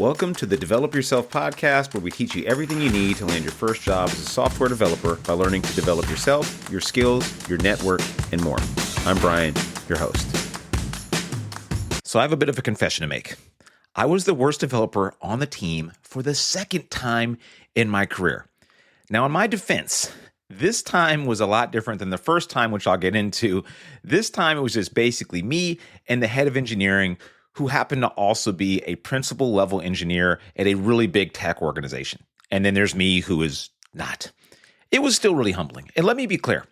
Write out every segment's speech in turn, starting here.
Welcome to the Develop Yourself podcast, where we teach you everything you need to land your first job as a software developer by learning to develop yourself, your skills, your network, and more. I'm Brian, your host. So I have a bit of a confession to make. I was the worst developer on the team for the second time in my career. Now, in my defense, this time was a lot different than the first time, which I'll get into. This time, it was just basically me and the head of engineering, who happened to also be a principal level engineer at a really big tech organization. And then there's me, who is not. It was still really humbling. And let me be clear.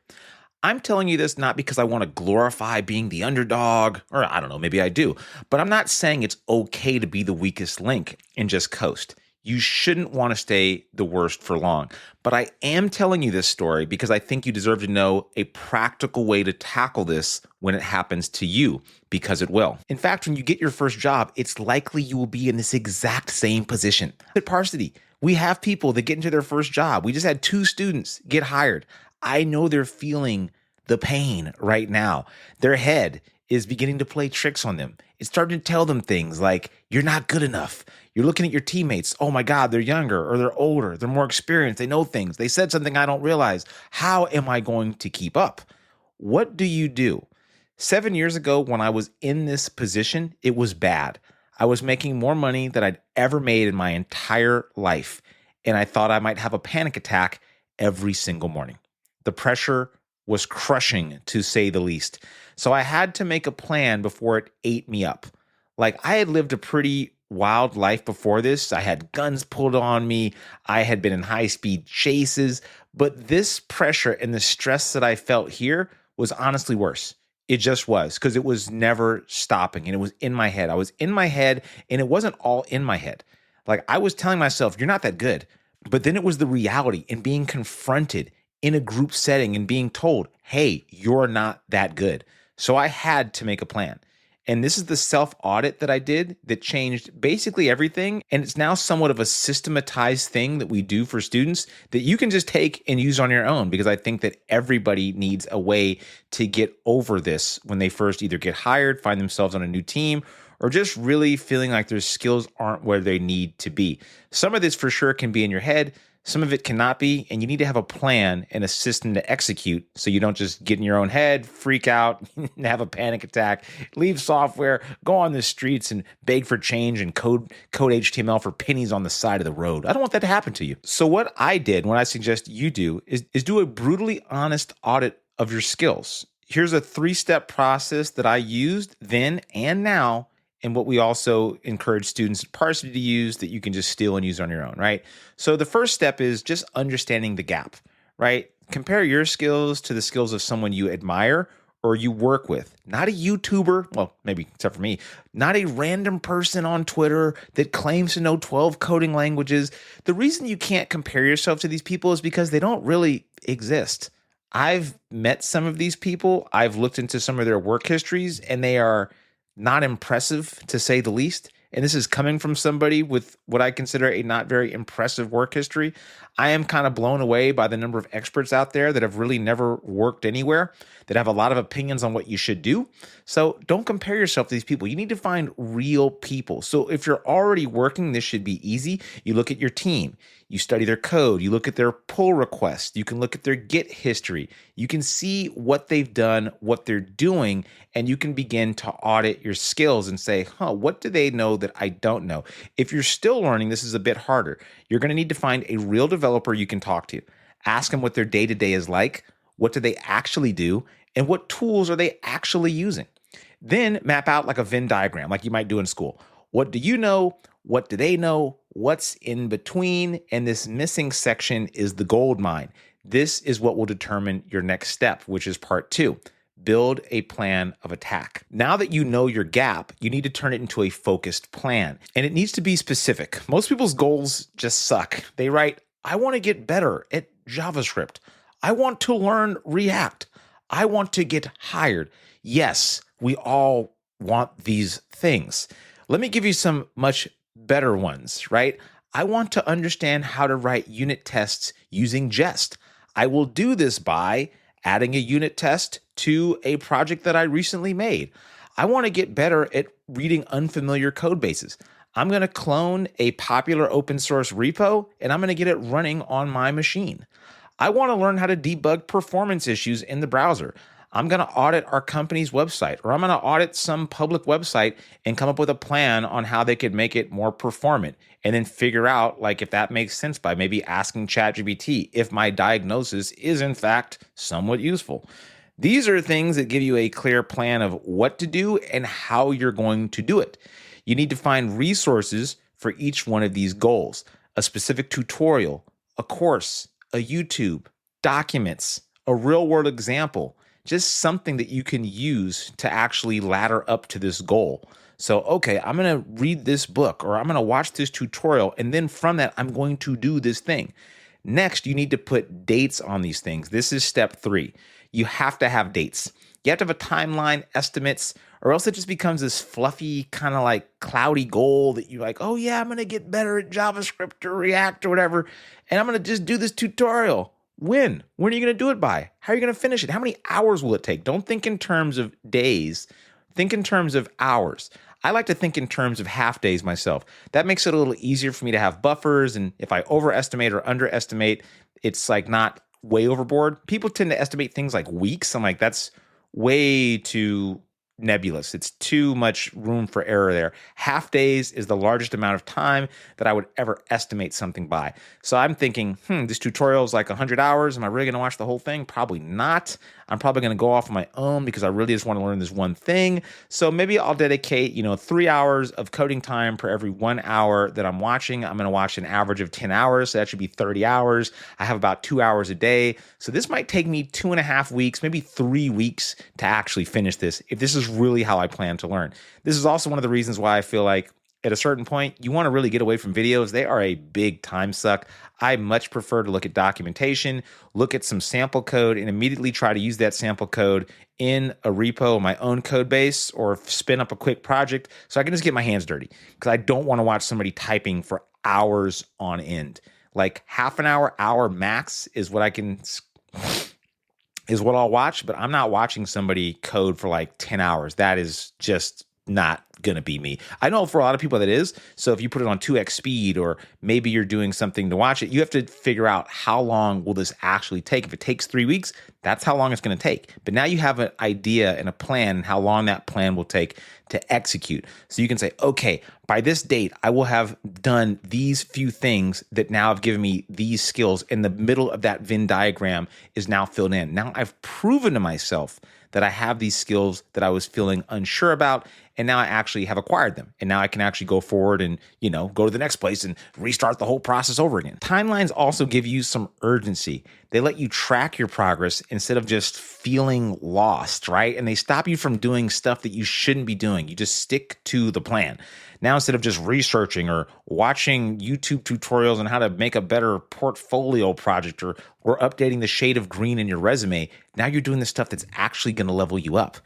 I'm telling you this not because I want to glorify being the underdog, or I don't know, maybe I do, but I'm not saying it's okay to be the weakest link and just coast. You shouldn't want to stay the worst for long. But I am telling you this story because I think you deserve to know a practical way to tackle this when it happens to you, because it will. In fact, when you get your first job, it's likely you will be in this exact same position. At Parsity, we have people that get into their first job. We just had 2 students get hired. I know they're feeling the pain right now. Their head is beginning to play tricks on them. It's starting to tell them things like, you're not good enough. You're looking at your teammates. Oh my God, they're younger or they're older. They're more experienced. They know things. They said something I don't realize. How am I going to keep up? What do you do? 7 years ago, when I was in this position, it was bad. I was making more money than I'd ever made in my entire life. And I thought I might have a panic attack every single morning. The pressure was crushing, to say the least. So I had to make a plan before it ate me up. Like, I had lived a pretty wild life before this. I had guns pulled on me. I had been in high-speed chases. But this pressure and the stress that I felt here was honestly worse. It just was, because it was never stopping, and it was in my head. I was in my head, and it wasn't all in my head. Like, I was telling myself, you're not that good. But then it was the reality and being confronted in a group setting and being told, hey, you're not that good. So I had to make a plan. And this is the self-audit that I did that changed basically everything. And it's now somewhat of a systematized thing that we do for students that you can just take and use on your own, because I think that everybody needs a way to get over this when they first either get hired, find themselves on a new team, or just really feeling like their skills aren't where they need to be. Some of this for sure can be in your head. Some of it cannot be, and you need to have a plan and a system to execute so you don't just get in your own head, freak out, have a panic attack, leave software, go on the streets and beg for change and code HTML for pennies on the side of the road. I don't want that to happen to you. So what I did, what I suggest you do, is do a brutally honest audit of your skills. Here's a 3-step process that I used then and now, and what we also encourage students at Parsity to use that you can just steal and use on your own, right? So the first step is just understanding the gap, right? Compare your skills to the skills of someone you admire or you work with. Not a YouTuber, well, maybe except for me, not a random person on Twitter that claims to know 12 coding languages. The reason you can't compare yourself to these people is because they don't really exist. I've met some of these people. I've looked into some of their work histories, and they are not impressive, to say the least. And this is coming from somebody with what I consider a not very impressive work history. I am kind of blown away by the number of experts out there that have really never worked anywhere, that have a lot of opinions on what you should do. So don't compare yourself to these people. You need to find real people. So if you're already working, this should be easy. You look at your team. You study their code. You look at their pull requests. You can look at their Git history. You can see what they've done, what they're doing, and you can begin to audit your skills and say, what do they know that I don't know? If you're still learning, this is a bit harder. You're going to need to find a real developer you can talk to. Ask them what their day-to-day is like. What do they actually do? And what tools are they actually using? Then map out like a Venn diagram, like you might do in school. What do you know? What do they know? What's in between? And this missing section is the gold mine. This is what will determine your next step, which is part 2. Build a plan of attack. Now that you know your gap, you need to turn it into a focused plan. And it needs to be specific. Most people's goals just suck. They write, I want to get better at JavaScript. I want to learn React. I want to get hired. Yes, we all want these things. Let me give you some much better ones, right? I want to understand how to write unit tests using Jest. I will do this by adding a unit test to a project that I recently made. I want to get better at reading unfamiliar code bases. I'm going to clone a popular open source repo and I'm going to get it running on my machine. I want to learn how to debug performance issues in the browser. I'm going to audit our company's website, or I'm going to audit some public website and come up with a plan on how they could make it more performant, and then figure out like if that makes sense by maybe asking ChatGPT if my diagnosis is in fact somewhat useful. These are things that give you a clear plan of what to do and how you're going to do it. You need to find resources for each one of these goals, a specific tutorial, a course, a YouTube, documents, a real world example, just something that you can use to actually ladder up to this goal. So, okay, I'm going to read this book or I'm going to watch this tutorial, and then from that, I'm going to do this thing. Next, you need to put dates on these things. This is step 3. You have to have dates. You have to have a timeline, estimates, or else it just becomes this fluffy, kind of like cloudy goal that you're like, oh yeah, I'm going to get better at JavaScript or React or whatever, and I'm going to just do this tutorial. When? When are you going to do it by? How are you going to finish it? How many hours will it take? Don't think in terms of days. Think in terms of hours. I like to think in terms of half days myself. That makes it a little easier for me to have buffers, and if I overestimate or underestimate, it's like not way overboard. People tend to estimate things like weeks. I'm like, that's way too nebulous. It's too much room for error there. Half days is the largest amount of time that I would ever estimate something by. So I'm thinking, this tutorial is like 100 hours. Am I really going to watch the whole thing? Probably not. I'm probably going to go off on my own because I really just want to learn this one thing. So maybe I'll dedicate, 3 hours of coding time per every 1 hour that I'm watching. I'm going to watch an average of 10 hours. So that should be 30 hours. I have about 2 hours a day. So this might take me 2.5 weeks, maybe 3 weeks to actually finish this, if this is really how I plan to learn. This is also one of the reasons why I feel like at a certain point, you want to really get away from videos. They are a big time suck. I much prefer to look at documentation, look at some sample code, and immediately try to use that sample code in a repo, my own code base, or spin up a quick project so I can just get my hands dirty, because I don't want to watch somebody typing for hours on end. Like half an hour max is what I'll watch, but I'm not watching somebody code for like 10 hours. That is just not going to be me. I know for a lot of people that is. So if you put it on 2x speed, or maybe you're doing something to watch it, you have to figure out how long will this actually take. If it takes 3 weeks, that's how long it's going to take. But now you have an idea and a plan and how long that plan will take to execute. So you can say, okay, by this date, I will have done these few things that now have given me these skills. And the middle of that Venn diagram is now filled in. Now I've proven to myself that I have these skills that I was feeling unsure about, and now I actually have acquired them. And now I can actually go forward and, go to the next place and restart the whole process over again. Timelines also give you some urgency. They let you track your progress instead of just feeling lost, right? And they stop you from doing stuff that you shouldn't be doing. You just stick to the plan. Now, instead of just researching or watching YouTube tutorials on how to make a better portfolio project, or updating the shade of green in your resume, now you're doing the stuff that's actually going to level you up.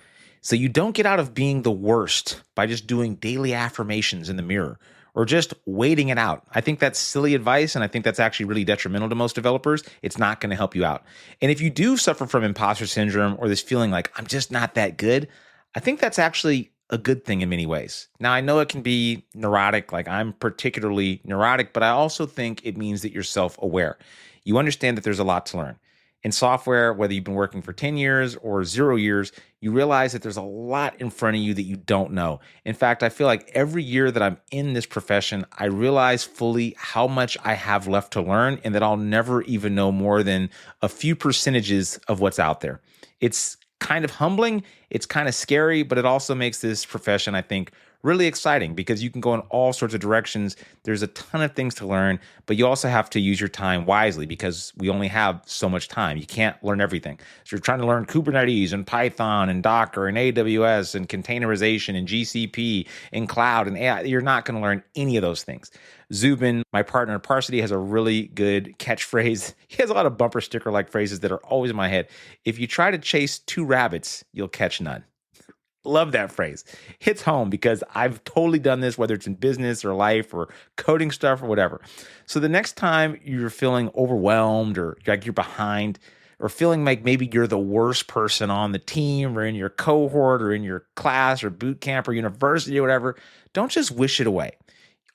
So you don't get out of being the worst by just doing daily affirmations in the mirror or just waiting it out. I think that's silly advice, and I think that's actually really detrimental to most developers. It's not going to help you out. And if you do suffer from imposter syndrome or this feeling like, I'm just not that good, I think that's actually a good thing in many ways. Now, I know it can be neurotic, like I'm particularly neurotic, but I also think it means that you're self-aware. You understand that there's a lot to learn. In software, whether you've been working for 10 years or 0 years, you realize that there's a lot in front of you that you don't know. In fact, I feel like every year that I'm in this profession, I realize fully how much I have left to learn, and that I'll never even know more than a few percentages of what's out there. It's kind of humbling, it's kind of scary, but it also makes this profession, I think, really exciting because you can go in all sorts of directions. There's a ton of things to learn, but you also have to use your time wisely because we only have so much time. You can't learn everything. So you're trying to learn Kubernetes and Python and Docker and AWS and containerization and GCP and cloud and AI. You're not going to learn any of those things. Zubin, my partner in Parsity, has a really good catchphrase. He has a lot of bumper sticker-like phrases that are always in my head. If you try to chase 2 rabbits, you'll catch none. Love that phrase. Hits home because I've totally done this, whether it's in business or life or coding stuff or whatever. So the next time you're feeling overwhelmed or like you're behind or feeling like maybe you're the worst person on the team or in your cohort or in your class or boot camp or university or whatever, don't just wish it away.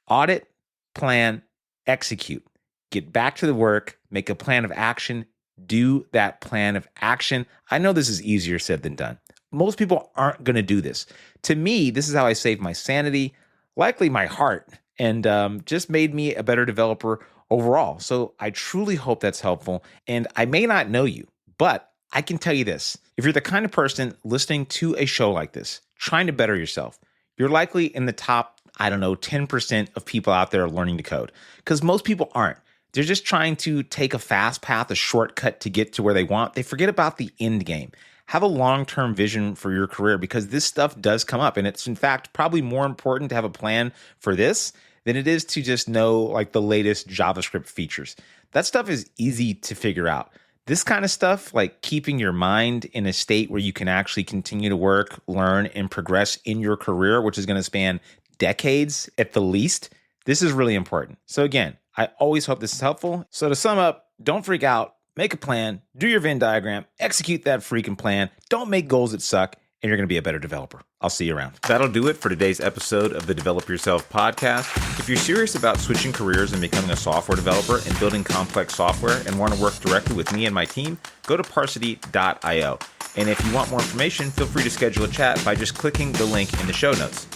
Audit, plan, execute. Get back to the work, make a plan of action, do that plan of action. I know this is easier said than done. Most people aren't going to do this. To me, this is how I saved my sanity, likely my heart, and just made me a better developer overall. So I truly hope that's helpful. And I may not know you, but I can tell you this. If you're the kind of person listening to a show like this, trying to better yourself, you're likely in the top, 10% of people out there learning to code. Because most people aren't. They're just trying to take a fast path, a shortcut to get to where they want. They forget about the end game. Have a long-term vision for your career because this stuff does come up. And it's, in fact, probably more important to have a plan for this than it is to just know like the latest JavaScript features. That stuff is easy to figure out. This kind of stuff, like keeping your mind in a state where you can actually continue to work, learn, and progress in your career, which is going to span decades at the least, this is really important. So again, I always hope this is helpful. So to sum up, don't freak out, make a plan, do your Venn diagram, execute that freaking plan, don't make goals that suck, and you're going to be a better developer. I'll see you around. That'll do it for today's episode of the Develop Yourself podcast. If you're serious about switching careers and becoming a software developer and building complex software and want to work directly with me and my team, go to parsity.io. And if you want more information, feel free to schedule a chat by just clicking the link in the show notes.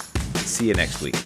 See you next week.